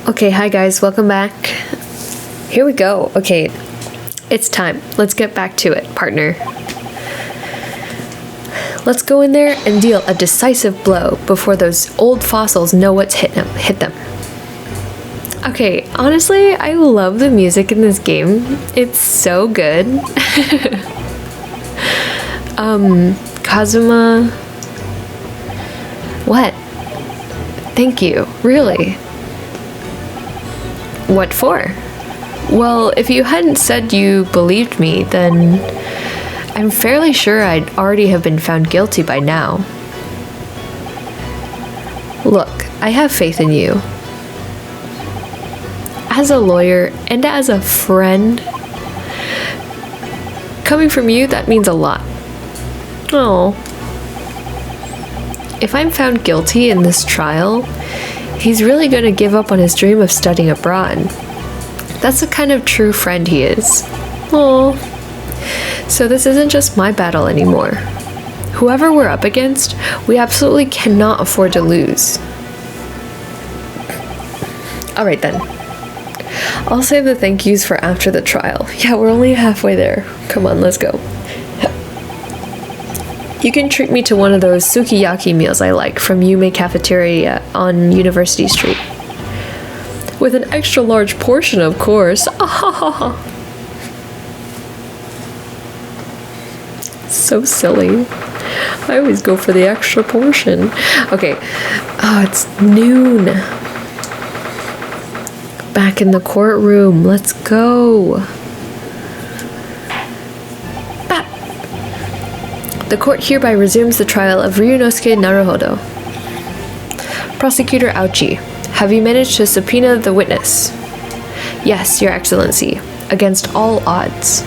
Okay, hi guys, welcome back. Here we go. Okay, it's time. Let's get back to it, partner. Let's go in there and deal a decisive blow before those old fossils know what's hit them. Okay, honestly, I love the music in this game. It's so good. Kazuma. What? Thank you, really. What for? Well, if you hadn't said you believed me, then I'm fairly sure I'd already have been found guilty by now. Look, I have faith in you. As a lawyer and as a friend, coming from you, that means a lot. Oh. If I'm found guilty in this trial, he's really going to give up on his dream of studying abroad. That's the kind of true friend he is. Oh. So this isn't just my battle anymore. Whoever we're up against, we absolutely cannot afford to lose. Alright then. I'll save the thank yous for after the trial. Yeah, we're only halfway there. Come on, let's go. You can treat me to one of those sukiyaki meals I like from Yume Cafeteria on University Street. With an extra large portion, of course. So silly. I always go for the extra portion. Okay. Oh, it's noon. Back in the courtroom. Let's go. The court hereby resumes the trial of Ryunosuke Naruhodo. Prosecutor Ouchi, have you managed to subpoena the witness? Yes, Your Excellency, against all odds.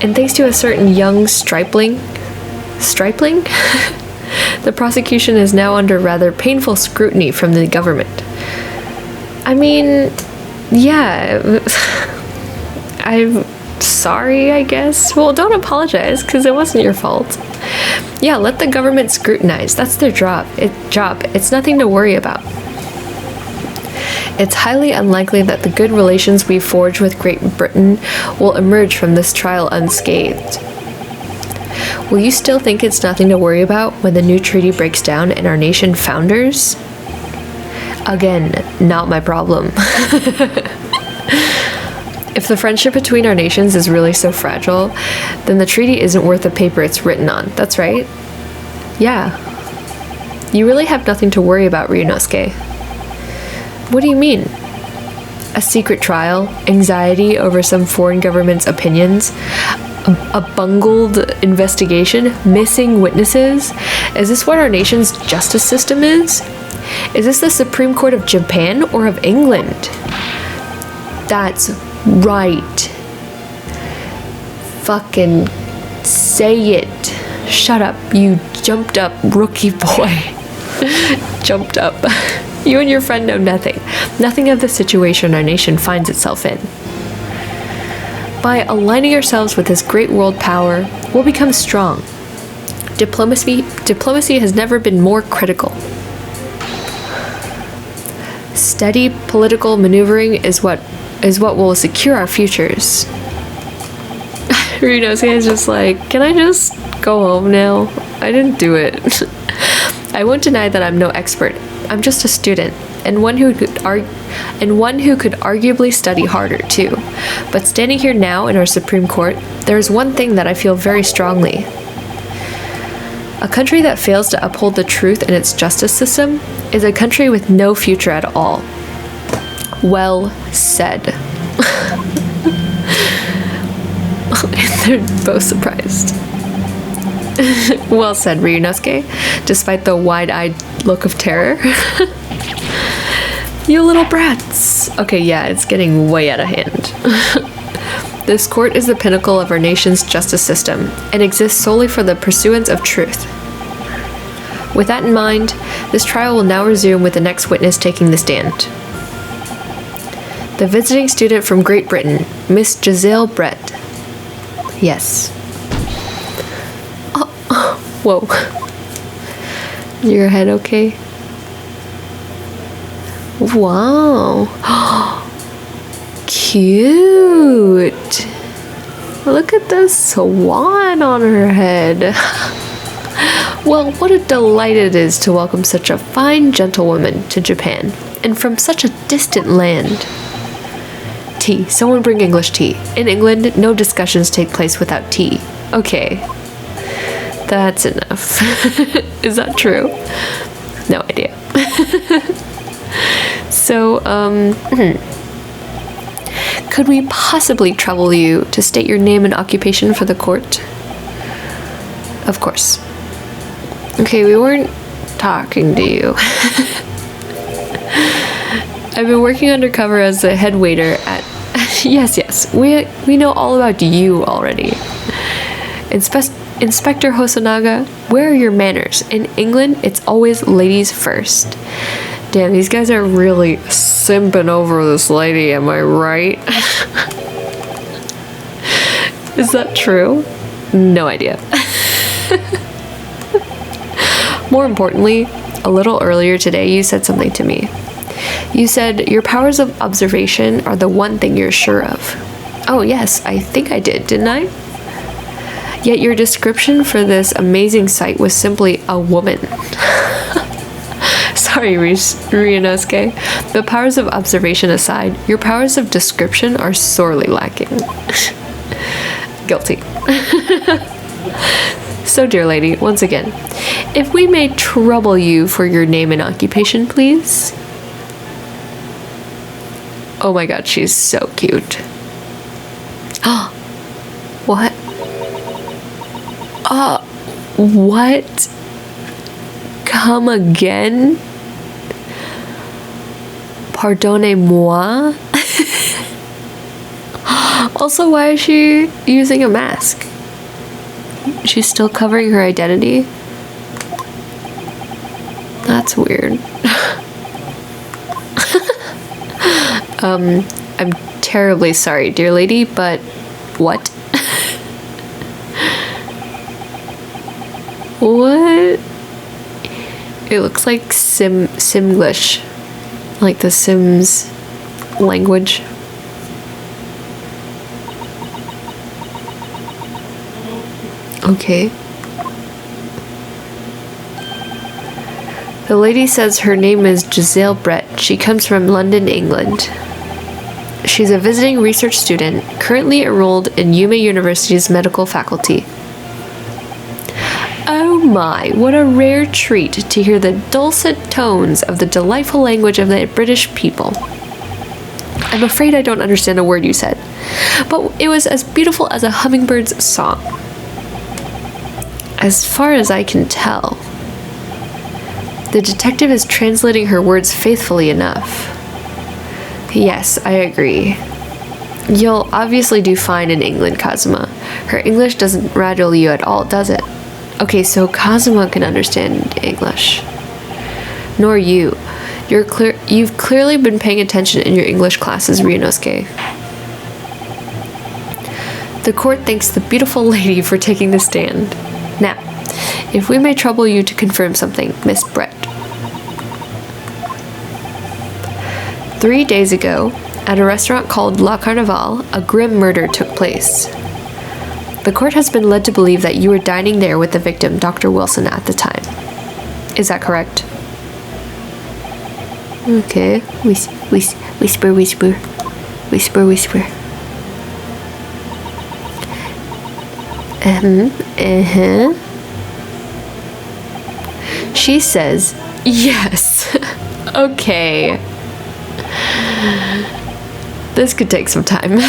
And thanks to a certain young stripling? The prosecution is now under rather painful scrutiny from the government. I mean, yeah, I'm sorry, I guess. Well, don't apologize, because it wasn't your fault. Yeah, let the government scrutinize. That's their job. It's nothing to worry about. It's highly unlikely that the good relations we've forged with Great Britain will emerge from this trial unscathed. Will you still think it's nothing to worry about when the new treaty breaks down and our nation founders? Again, not my problem. If the friendship between our nations is really so fragile, then the treaty isn't worth the paper it's written on. That's right. Yeah. You really have nothing to worry about, Ryunosuke. What do you mean? A secret trial? Anxiety over some foreign government's opinions? A bungled investigation? Missing witnesses? Is this what our nation's justice system is? Is this the Supreme Court of Japan or of England? That's right. Fucking say it. Shut up, you jumped up rookie boy. Jumped up. You and your friend know nothing. Nothing of the situation our nation finds itself in. By aligning ourselves with this great world power, we'll become strong. Diplomacy has never been more critical. Steady political maneuvering is what will secure our futures. Ryunosuke is just like, can I just go home now? I didn't do it. I won't deny that I'm no expert. I'm just a student, and one who could arguably study harder too. But standing here now in our Supreme Court, there is one thing that I feel very strongly. A country that fails to uphold the truth in its justice system is a country with no future at all. Well said. They're both surprised. Well said, Ryunosuke, despite the wide-eyed look of terror. You little brats. Okay, yeah, it's getting way out of hand. This court is the pinnacle of our nation's justice system and exists solely for the pursuance of truth. With that in mind, this trial will now resume with the next witness taking the stand. The visiting student from Great Britain, Miss Jezaille Brett. Yes. Oh, whoa. Your head okay? Wow. Cute. Look at the swan on her head. Well, what a delight it is to welcome such a fine gentlewoman to Japan, and from such a distant land. Tea. Someone bring English tea. In England, no discussions take place without tea. Okay. That's enough. Is that true? No idea. So, could we possibly trouble you to state your name and occupation for the court? Of course. Okay, we weren't talking to you. I've been working undercover as a head waiter at... Yes, we know all about you already. Inspector Hosonaga, where are your manners? In England, it's always ladies first. Damn, these guys are really simping over this lady, am I right? Is that true? No idea. More importantly, a little earlier today, you said something to me. You said your powers of observation are the one thing you're sure of. Oh yes, I think I did, didn't I? Yet your description for this amazing sight was simply a woman. Sorry, Ryunosuke. The powers of observation aside, your powers of description are sorely lacking. Guilty. So, dear lady, once again, if we may trouble you for your name and occupation, please. Oh my god, she's so cute. What? What? Come again? Pardonnez-moi? Also, why is she using a mask? She's still covering her identity? That's weird. I'm terribly sorry, dear lady, but what? What? It looks like Simglish. Like the Sims language. Okay. The lady says her name is Jezaille Brett. She comes from London, England. She's a visiting research student, currently enrolled in Yume University's medical faculty. Oh my, what a rare treat to hear the dulcet tones of the delightful language of the British people. I'm afraid I don't understand a word you said, but it was as beautiful as a hummingbird's song. As far as I can tell, the detective is translating her words faithfully enough. Yes, I agree. You'll obviously do fine in England, Kazuma. Her English doesn't rattle you at all, does it? Okay, so Kazuma can understand English. Nor you. You've clearly been paying attention in your English classes, Ryunosuke. The court thanks the beautiful lady for taking the stand. Now, if we may trouble you to confirm something, Miss Brett. 3 days ago, at a restaurant called La Carnival, a grim murder took place. The court has been led to believe that you were dining there with the victim, Dr. Wilson, at the time. Is that correct? Okay. Whisper, whisper. Whisper, whisper. She says, yes. Okay. This could take some time.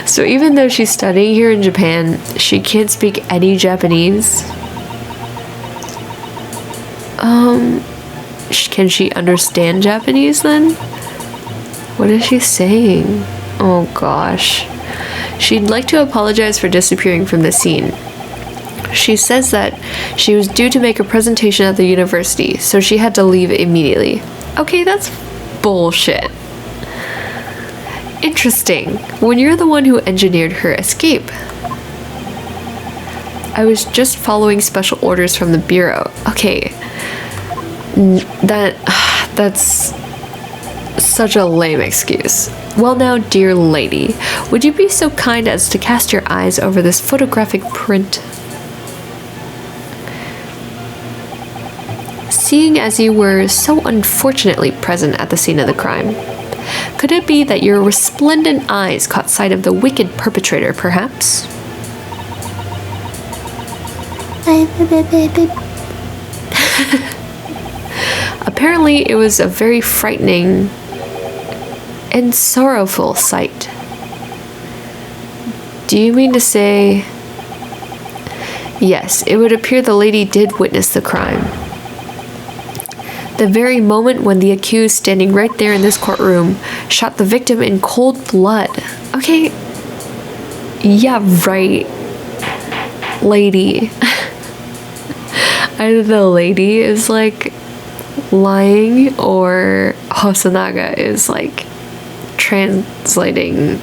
So even though she's studying here in Japan, she can't speak any Japanese. Can she understand Japanese then? What is she saying? Oh gosh. She'd like to apologize for disappearing from the scene. She says that she was due to make a presentation at the university, so she had to leave immediately. Okay, that's bullshit. Interesting, when you're the one who engineered her escape. I was just following special orders from the bureau. Okay. That's such a lame excuse. Well now, dear lady, would you be so kind as to cast your eyes over this photographic print? Seeing as you were so unfortunately present at the scene of the crime, could it be that your resplendent eyes caught sight of the wicked perpetrator, perhaps? Apparently, it was a very frightening and sorrowful sight. Do you mean to say... Yes, it would appear the lady did witness the crime. The very moment when the accused standing right there in this courtroom shot the victim in cold blood. Okay. Yeah, right. Lady. Either the lady is like lying or Hosonaga is like translating,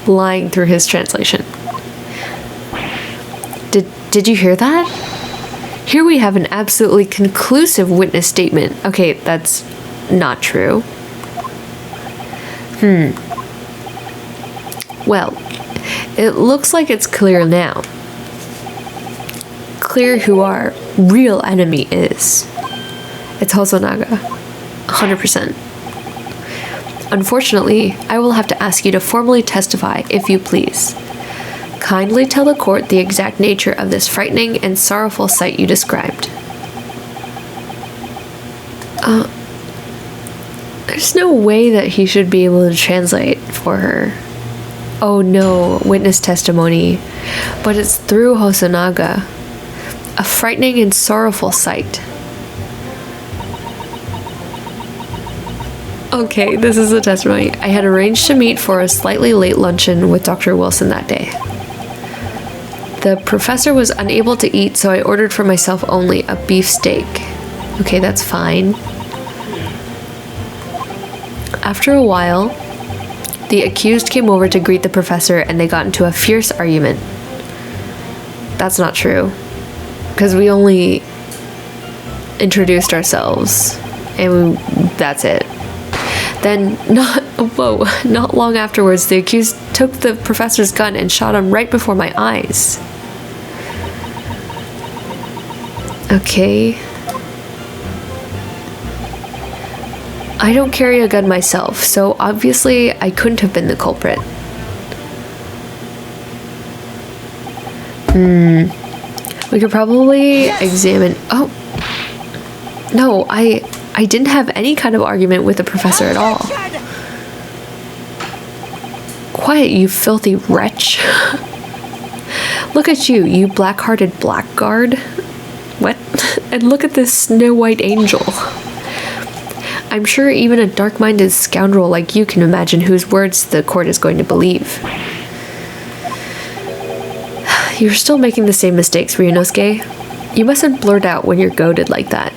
lying through his translation. Did you hear that? Here we have an absolutely conclusive witness statement. Okay, that's not true. Well, it looks like it's clear now. Clear who our real enemy is. It's Hosonaga. 100%. Unfortunately, I will have to ask you to formally testify, if you please. Kindly tell the court the exact nature of this frightening and sorrowful sight you described. There's no way that he should be able to translate for her. Oh no, witness testimony. But it's through Hosonaga. A frightening and sorrowful sight. Okay, this is the testimony. I had arranged to meet for a slightly late luncheon with Dr. Wilson that day. The professor was unable to eat, so I ordered for myself only a beef steak. Okay, that's fine. After a while, the accused came over to greet the professor and they got into a fierce argument. That's not true, because we only introduced ourselves and that's it. Then, not long afterwards, the accused took the professor's gun and shot him right before my eyes. Okay. I don't carry a gun myself, so obviously I couldn't have been the culprit. We could probably examine... Oh! No, I didn't have any kind of argument with the professor at all. Quiet, you filthy wretch. Look at you, you black-hearted blackguard. What? And look at this snow-white angel. I'm sure even a dark-minded scoundrel like you can imagine whose words the court is going to believe. You're still making the same mistakes, Ryunosuke. You mustn't blurt out when you're goaded like that.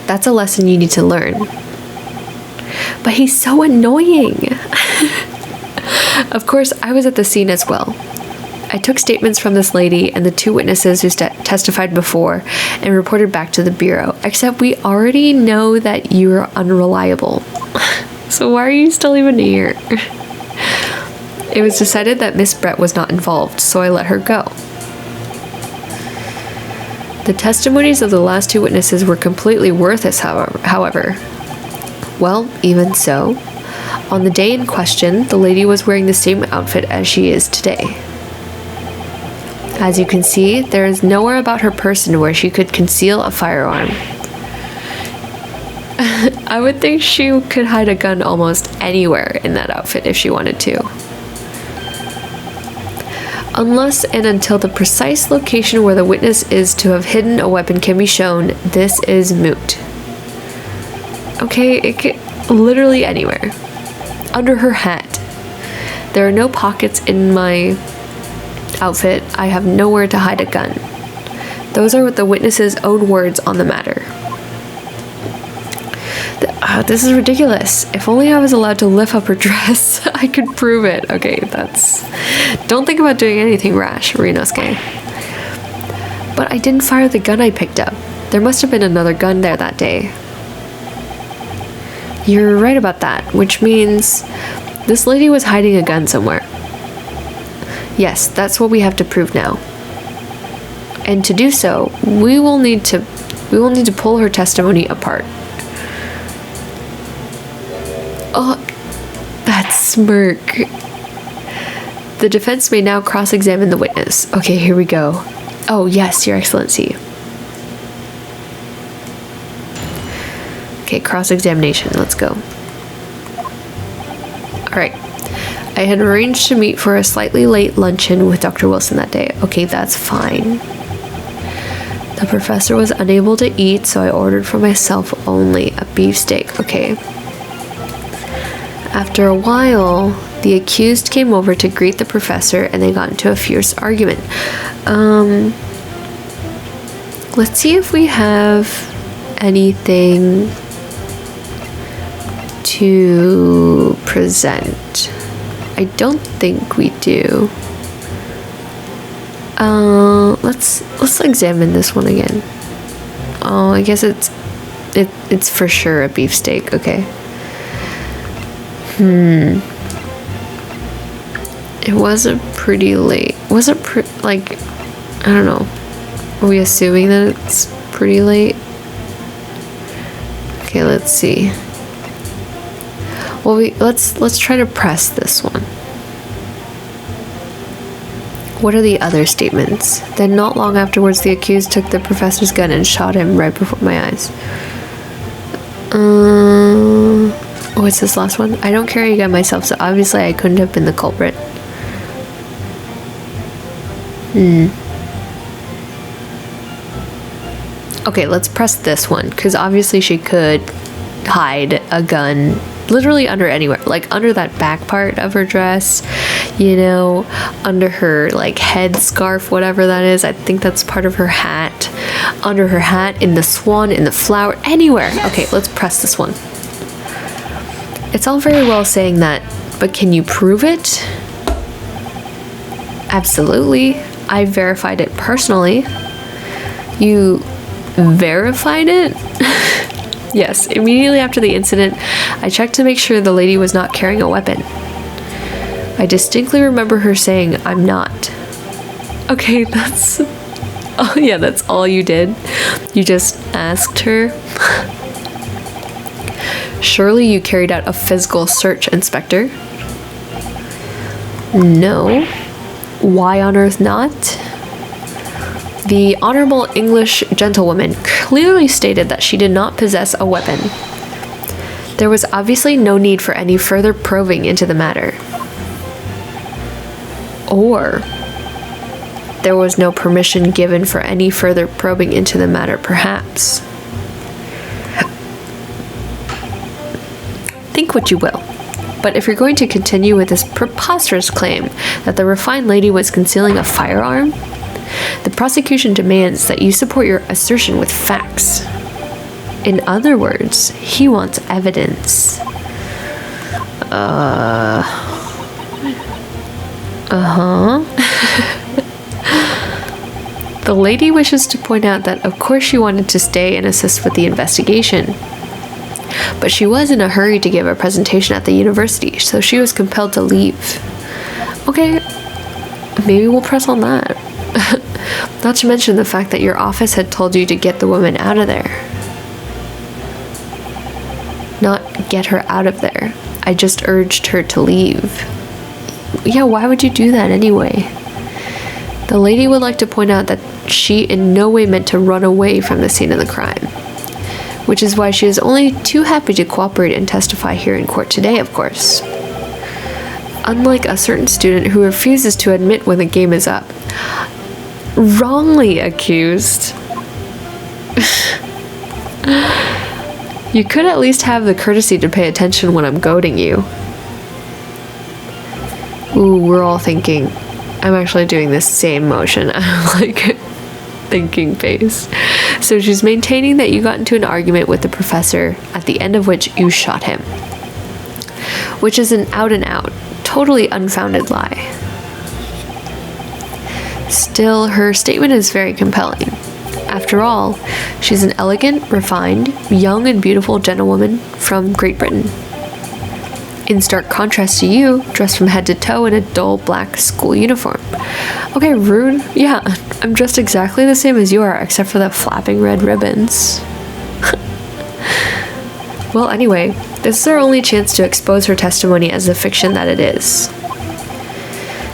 That's a lesson you need to learn. But he's so annoying. Of course, I was at the scene as well. I took statements from this lady and the two witnesses who testified before and reported back to the bureau, except we already know that you're unreliable. So why are you still even here? It was decided that Miss Brett was not involved, so I let her go. The testimonies of the last two witnesses were completely worthless, however. Well, even so, on the day in question, the lady was wearing the same outfit as she is today. As you can see, there is nowhere about her person where she could conceal a firearm. I would think she could hide a gun almost anywhere in that outfit if she wanted to. Unless and until the precise location where the witness is to have hidden a weapon can be shown, this is moot. Okay, it can literally anywhere. Under her hat. There are no pockets in my outfit. I have nowhere to hide a gun. Those are the witness's own words on the matter. This is ridiculous. If only I was allowed to lift up her dress, I could prove it. Okay, that's... Don't think about doing anything rash, Ryunosuke. But I didn't fire the gun I picked up. There must have been another gun there that day. You're right about that, which means this lady was hiding a gun somewhere. Yes, that's what we have to prove now. And to do so, we will need to pull her testimony apart. Oh, that smirk. The defense may now cross-examine the witness. Okay, here we go. Oh, yes, Your Excellency. Okay, cross-examination. Let's go. Alright. I had arranged to meet for a slightly late luncheon with Dr. Wilson that day. Okay, that's fine. The professor was unable to eat, so I ordered for myself only a beefsteak. Okay. After a while, the accused came over to greet the professor and they got into a fierce argument. Let's see if we have anything to present. I don't think we do. Let's examine this one again. Oh, I guess it's for sure a beefsteak. Okay. It wasn't pretty late. Was it like, I don't know. Are we assuming that it's pretty late? Okay, let's see. Well, let's try to press this one. What are the other statements? Then not long afterwards, the accused took the professor's gun and shot him right before my eyes. What's this last one? I don't carry a gun myself, so obviously I couldn't have been the culprit. Okay, let's press this one, because obviously she could hide a gun literally under anywhere, like under that back part of her dress, you know, under her like head scarf, whatever that is. I think that's part of her hat, under her hat, in the swan, in the flower, anywhere. Okay, let's press this one. It's all very well saying that, but can you prove it? Absolutely. I verified it personally. You verified it? Yes, immediately after the incident, I checked to make sure the lady was not carrying a weapon. I distinctly remember her saying, "I'm not." Okay, oh yeah, that's all you did? You just asked her? Surely you carried out a physical search, Inspector. No. Why on earth not? The Honorable English gentlewoman clearly stated that she did not possess a weapon. There was obviously no need for any further probing into the matter. Or there was no permission given for any further probing into the matter, perhaps. Think what you will. But if you're going to continue with this preposterous claim that the refined lady was concealing a firearm, the prosecution demands that you support your assertion with facts. In other words, he wants evidence. The lady wishes to point out that of course she wanted to stay and assist with the investigation. But she was in a hurry to give a presentation at the university, so she was compelled to leave. Okay, maybe we'll press on that. Not to mention the fact that your office had told you to get the woman out of there. Not get her out of there. I just urged her to leave. Yeah, why would you do that anyway? The lady would like to point out that she in no way meant to run away from the scene of the crime. Which is why she is only too happy to cooperate and testify here in court today, of course. Unlike a certain student who refuses to admit when the game is up. Wrongly accused. You could at least have the courtesy to pay attention when I'm goading you. Ooh, we're all thinking. I'm actually doing this same motion. I'm like thinking face. So she's maintaining that you got into an argument with the professor, at the end of which you shot him. Which is an out and out, totally unfounded lie. Still, her statement is very compelling. After all, she's an elegant, refined, young and beautiful gentlewoman from Great Britain. In stark contrast to you, dressed from head to toe in a dull black school uniform. Okay, rude. Yeah, I'm dressed exactly the same as you are, except for the flapping red ribbons. Well, anyway, this is our only chance to expose her testimony as the fiction that it is.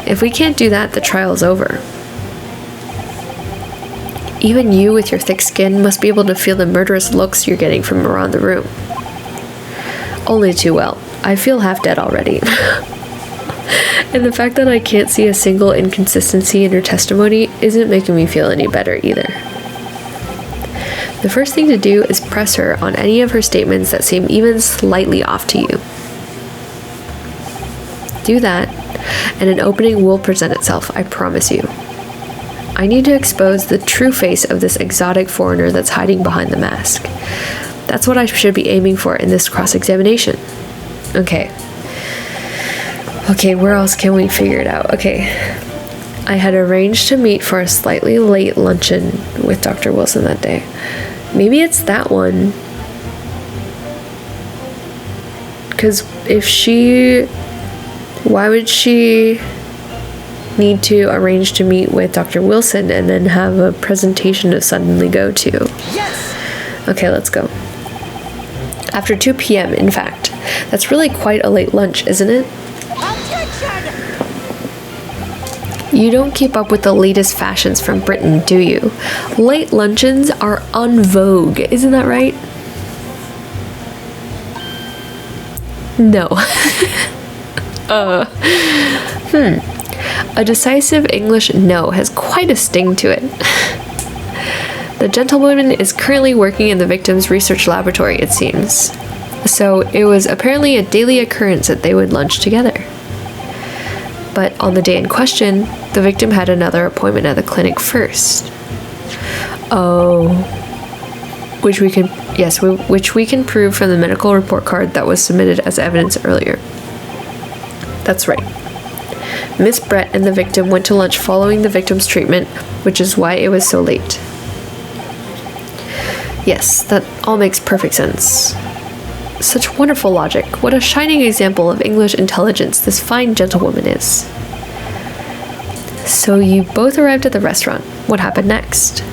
If we can't do that, the trial's over. Even you, with your thick skin, must be able to feel the murderous looks you're getting from around the room. Only too well. I feel half dead already. And the fact that I can't see a single inconsistency in her testimony isn't making me feel any better either. The first thing to do is press her on any of her statements that seem even slightly off to you. Do that, and an opening will present itself, I promise you. I need to expose the true face of this exotic foreigner that's hiding behind the mask. That's what I should be aiming for in this cross-examination. Okay, where else can we figure it out? Okay, I had arranged to meet for a slightly late luncheon with Dr. Wilson that day. Maybe it's that one. Because why would she need to arrange to meet with Dr. Wilson and then have a presentation to suddenly go to? Yes! Okay, let's go. After 2 p.m., in fact. That's really quite a late lunch, isn't it? You don't keep up with the latest fashions from Britain, do you? Late luncheons are en vogue, isn't that right? No. A decisive English no has quite a sting to it. The gentlewoman is currently working in the victim's research laboratory, it seems. So it was apparently a daily occurrence that they would lunch together. But on the day in question, the victim had another appointment at the clinic first. Oh. Which we can prove from the medical report card that was submitted as evidence earlier. That's right. Miss Brett and the victim went to lunch following the victim's treatment, which is why it was so late. Yes, that all makes perfect sense. Such wonderful logic. What a shining example of English intelligence this fine gentlewoman is. So you both arrived at the restaurant. What happened next?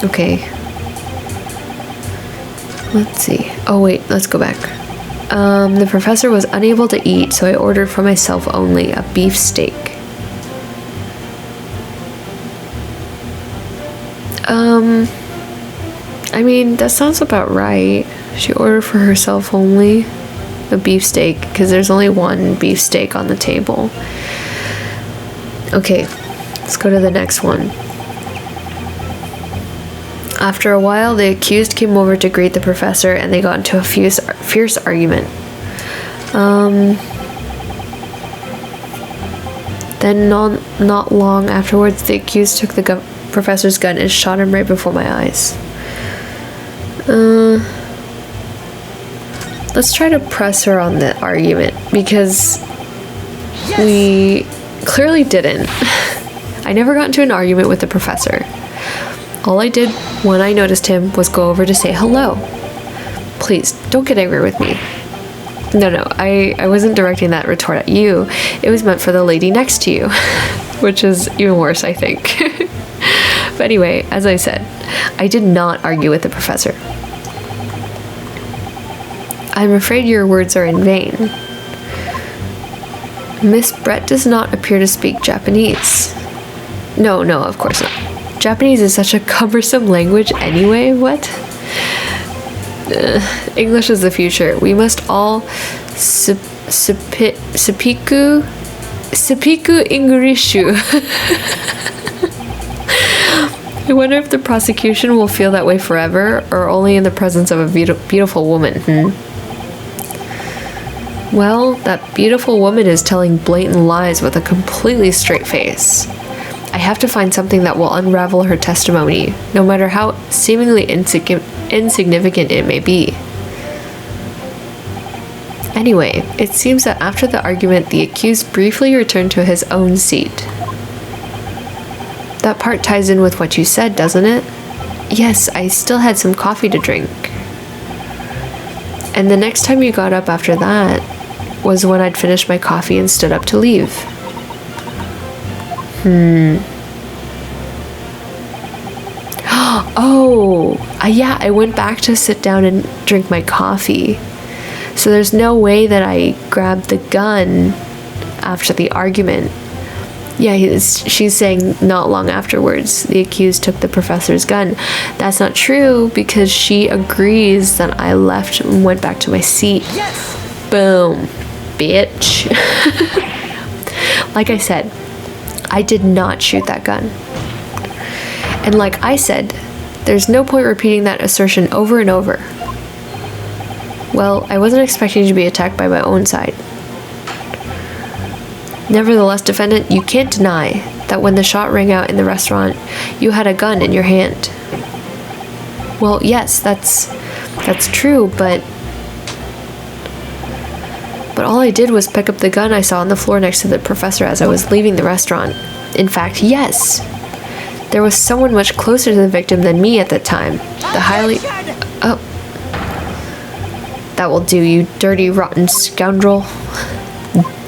Okay. Let's see. Oh wait, let's go back. The professor was unable to eat, so I ordered for myself only a beef steak. I mean, that sounds about right. She ordered for herself only a beefsteak, because there's only one beefsteak on the table. Okay, let's go to the next one. After a while, the accused came over to greet the professor, and they got into a fierce argument. Then not long afterwards, the accused took the professor's gun and shot him right before my eyes. Let's try to press her on the argument, because we clearly didn't. I never got into an argument with the professor. All I did when I noticed him was go over to say hello. Please, don't get angry with me. No, I wasn't directing that retort at you. It was meant for the lady next to you, which is even worse, I think. But anyway, as I said, I did not argue with the professor. I'm afraid your words are in vain. Miss Brett does not appear to speak Japanese. No, of course not. Japanese is such a cumbersome language anyway, what? English is the future. We must all Sipiku Ingrishu. I wonder if the prosecution will feel that way forever, or only in the presence of a beautiful woman, Well, that beautiful woman is telling blatant lies with a completely straight face. I have to find something that will unravel her testimony, no matter how seemingly insignificant it may be. Anyway, it seems that after the argument, the accused briefly returned to his own seat. That part ties in with what you said, doesn't it? Yes, I still had some coffee to drink. And the next time you got up after that was when I'd finished my coffee and stood up to leave. Oh, yeah, I went back to sit down and drink my coffee. So there's no way that I grabbed the gun after the argument. Yeah, she's saying not long afterwards, the accused took the professor's gun. That's not true because she agrees that I left and went back to my seat. Yes! Boom, bitch. Like I said, I did not shoot that gun. And like I said, there's no point repeating that assertion over and over. Well, I wasn't expecting to be attacked by my own side. Nevertheless, defendant, you can't deny that when the shot rang out in the restaurant, you had a gun in your hand. Well, yes, that's true, but all I did was pick up the gun I saw on the floor next to the professor as I was leaving the restaurant. In fact, yes, there was someone much closer to the victim than me at that time. The highly... Oh. That will do, you dirty, rotten scoundrel.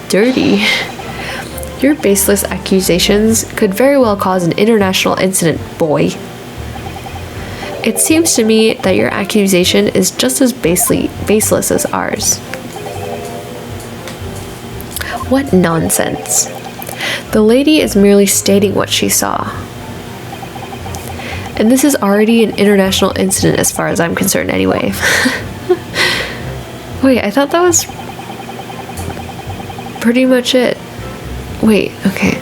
Dirty? Your baseless accusations could very well cause an international incident, boy. It seems to me that your accusation is just as baseless as ours. What nonsense. The lady is merely stating what she saw. And this is already an international incident as far as I'm concerned anyway. Wait, I thought that was pretty much it. Wait, okay.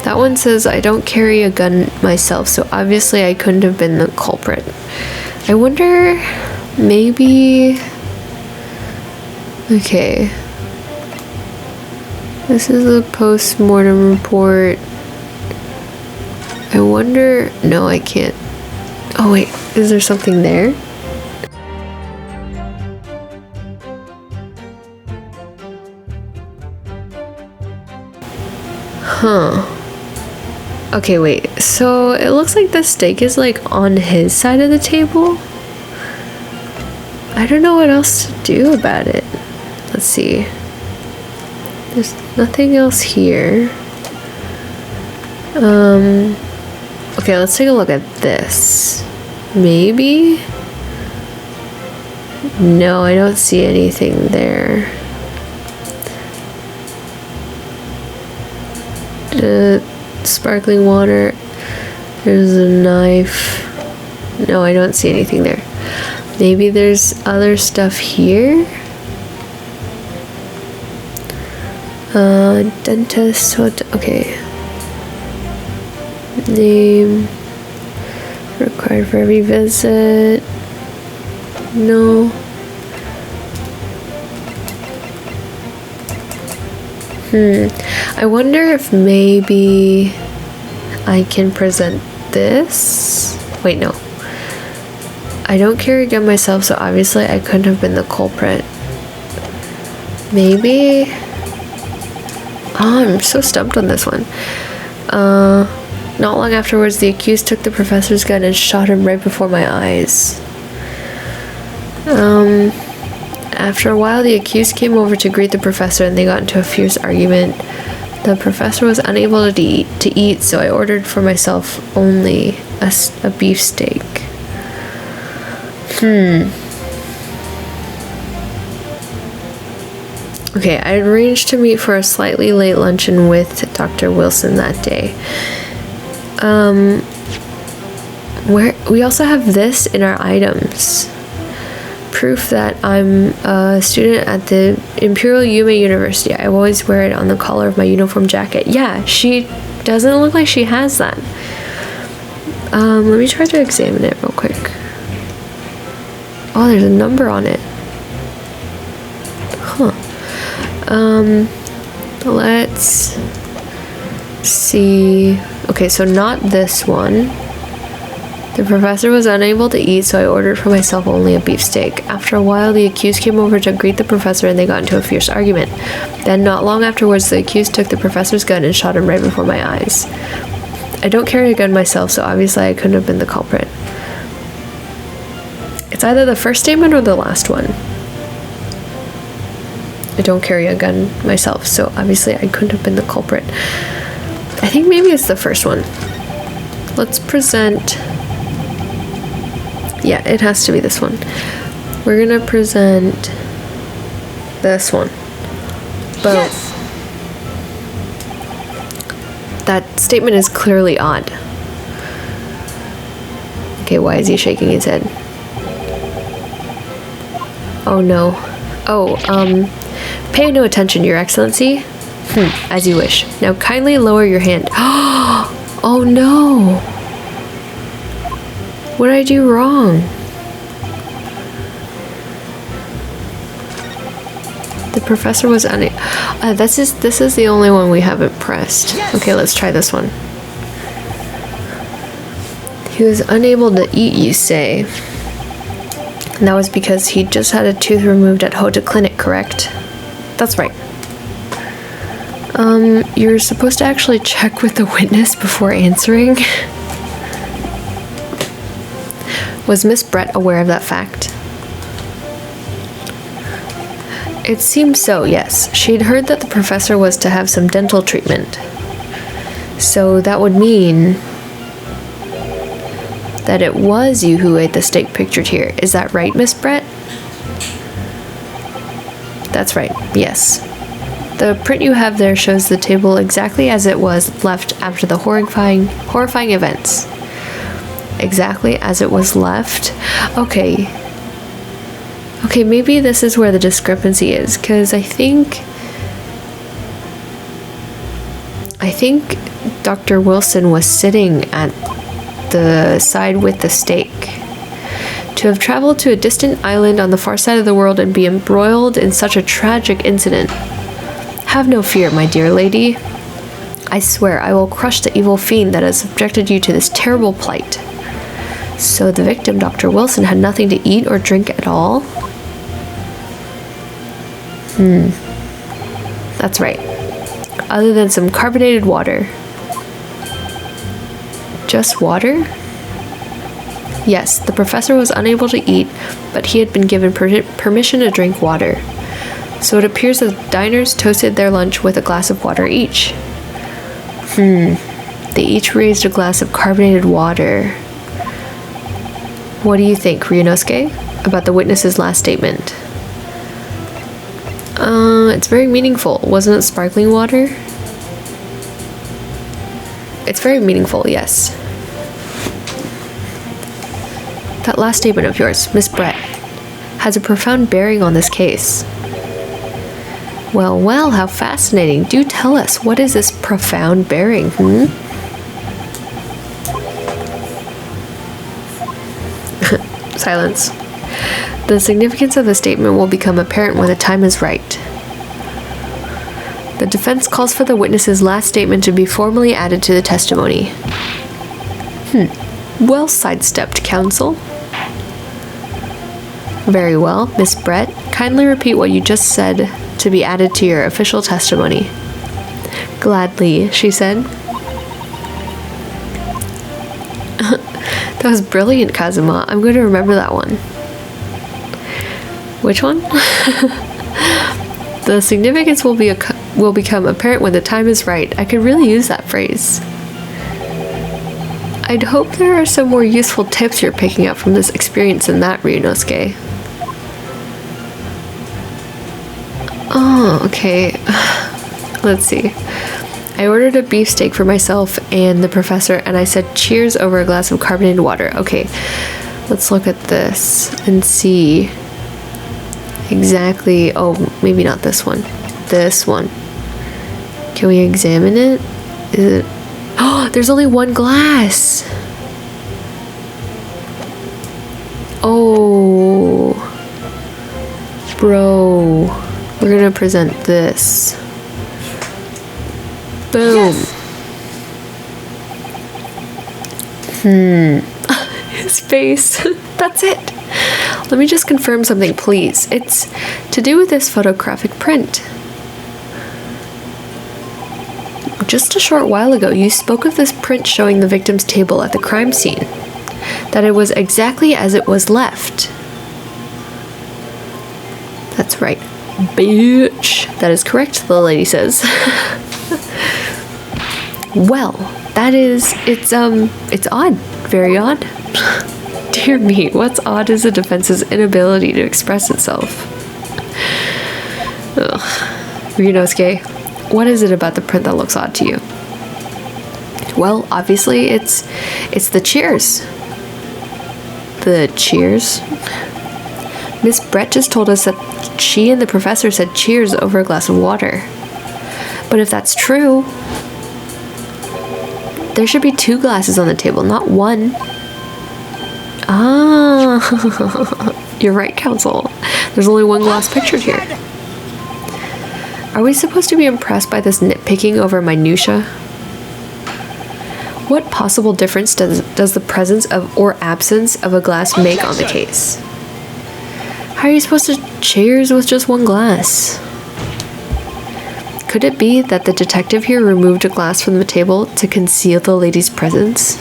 That one says I don't carry a gun myself, so obviously I couldn't have been the culprit. I wonder, maybe... Okay. This is a post-mortem report. I wonder... No, I can't. Oh wait, is there something there? Huh. Okay, wait. So it looks like the steak is like on his side of the table. I don't know what else to do about it. Let's see. There's nothing else here. Okay, let's take a look at this. Maybe? No, I don't see anything there. Sparkling water. There's a knife. No, I don't see anything there. Maybe there's other stuff here. Dentist. What? Okay. Name. Required for every visit. No. I wonder if maybe I can present this. Wait, no. I don't carry a gun myself, so obviously I couldn't have been the culprit. Maybe. Oh, I'm so stumped on this one. Not long afterwards, the accused took the professor's gun and shot him right before my eyes. After a while, the accused came over to greet the professor and they got into a fierce argument. The professor was unable to eat, so I ordered for myself only a beefsteak. Okay, I arranged to meet for a slightly late luncheon with Dr. Wilson that day. We also have this in our items. Proof that I'm a student at the Imperial Yume University. I always wear it on the collar of my uniform jacket. Yeah, she doesn't look like she has that. Let me try to examine it real quick. Oh, there's a number on it. Huh. Let's see. Okay, so not this one. The professor was unable to eat, so I ordered for myself only a beefsteak. After a while, the accused came over to greet the professor and they got into a fierce argument. Then, not long afterwards, the accused took the professor's gun and shot him right before my eyes. I don't carry a gun myself, so obviously I couldn't have been the culprit. It's either the first statement or the last one. I don't carry a gun myself, so obviously I couldn't have been the culprit. I think maybe it's the first one. Let's present... Yeah, it has to be this one. We're gonna present this one. Boom. Yes. That statement is clearly odd. Okay, why is he shaking his head? Oh no. Oh, pay no attention, Your Excellency. As you wish. Now kindly lower your hand. Oh no! What did I do wrong? The professor was this is the only one we haven't pressed. Yes. Okay, let's try this one. He was unable to eat, you say. And that was because he just had a tooth removed at Hoda Clinic, correct? That's right. You're supposed to actually check with the witness before answering. Was Miss Brett aware of that fact? It seems so, yes. She'd heard that the professor was to have some dental treatment. So that would mean that it was you who ate the steak pictured here. Is that right, Miss Brett? That's right, yes. The print you have there shows the table exactly as it was left after the horrifying events. Exactly as it was left? Okay. Okay, maybe this is where the discrepancy is, because I think Dr. Wilson was sitting at the side with the steak. To have traveled to a distant island on the far side of the world and be embroiled in such a tragic incident. Have no fear, my dear lady. I swear I will crush the evil fiend that has subjected you to this terrible plight. So the victim, Dr. Wilson, had nothing to eat or drink at all? That's right. Other than some carbonated water. Just water? Yes, the professor was unable to eat, but he had been given permission to drink water. So it appears that the diners toasted their lunch with a glass of water each. They each raised a glass of carbonated water. What do you think, Ryunosuke, about the witness's last statement? It's very meaningful. Wasn't it sparkling water? It's very meaningful, yes. That last statement of yours, Miss Brett, has a profound bearing on this case. Well, well, how fascinating. Do tell us, what is this profound bearing, Silence. The significance of the statement will become apparent when the time is right. The defense calls for the witness's last statement to be formally added to the testimony. Well sidestepped, counsel. Very well, Miss Brett. Kindly repeat what you just said to be added to your official testimony. Gladly, she said. That was brilliant, Kazuma. I'm going to remember that one. Which one? The significance will become apparent when the time is right. I could really use that phrase. I'd hope there are some more useful tips you're picking up from this experience than that, Ryunosuke. Oh, okay. Let's see. I ordered a beefsteak for myself and the professor, and I said cheers over a glass of carbonated water. Okay, let's look at this and see exactly. Oh, maybe not this one. This one. Can we examine it? Is it? Oh, there's only one glass. Oh, bro. We're gonna present this. Boom. Yes. His face. That's it. Let me just confirm something, please. It's to do with this photographic print. just a short while ago, you spoke of this print showing the victim's table at the crime scene. That it was exactly as it was left. That's right, bitch. That is correct, the lady says. Well, it's odd. Very odd. Dear me, what's odd is a defense's inability to express itself. Ugh. Ryunosuke, what is it about the print that looks odd to you? Well, obviously, it's the cheers. The cheers? Miss Brett just told us that she and the professor said cheers over a glass of water. But if that's true, there should be 2 glasses on the table, not 1. Ah, you're right, Counsel. There's only 1 glass pictured here. Are we supposed to be impressed by this nitpicking over minutia? What possible difference does the presence of or absence of a glass make on the case? How are you supposed to cheers with just 1 glass? Could it be that the detective here removed a glass from the table to conceal the lady's presence?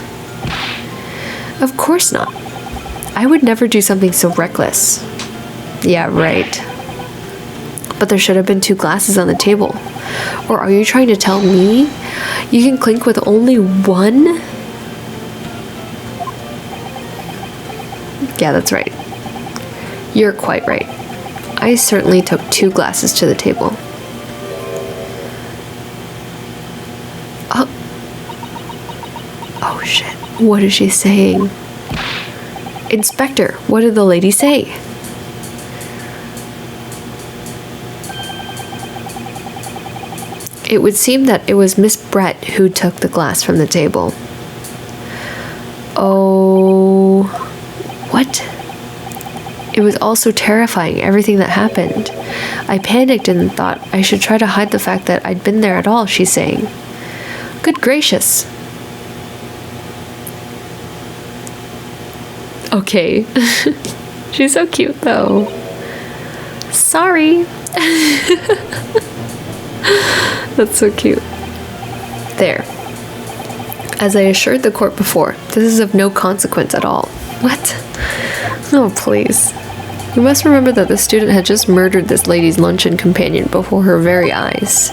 Of course not. I would never do something so reckless. Yeah, right. But there should have been 2 glasses on the table. Or are you trying to tell me you can clink with only 1? Yeah, that's right. You're quite right. I certainly took 2 glasses to the table. Oh shit. What is she saying? Inspector, what did the lady say? It would seem that it was Miss Brett who took the glass from the table. Oh, what? It was all so terrifying, everything that happened. I panicked and thought I should try to hide the fact that I'd been there at all, she's saying. Good gracious. Okay. She's so cute, though. Sorry. That's so cute. There. As I assured the court before, this is of no consequence at all. What? Oh, please. You must remember that the student had just murdered this lady's luncheon companion before her very eyes.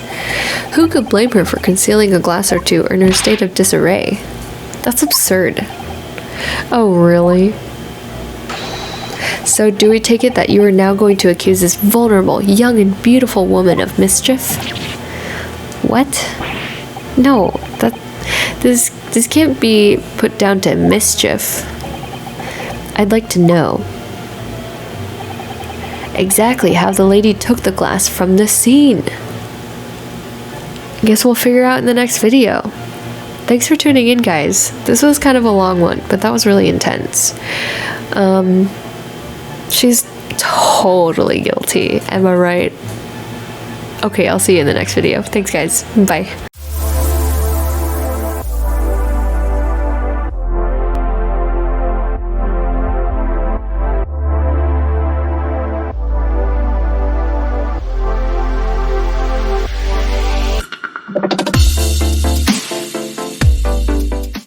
Who could blame her for concealing a glass or 2 in her state of disarray? That's absurd. Oh, really? So do we take it that you are now going to accuse this vulnerable, young and beautiful woman of mischief? What? No, this can't be put down to mischief. I'd like to know exactly how the lady took the glass from the scene. Guess we'll figure out in the next video. Thanks for tuning in, guys. This was kind of a long one, but that was really intense. She's totally guilty. Am I right? Okay, I'll see you in the next video. Thanks, guys. Bye.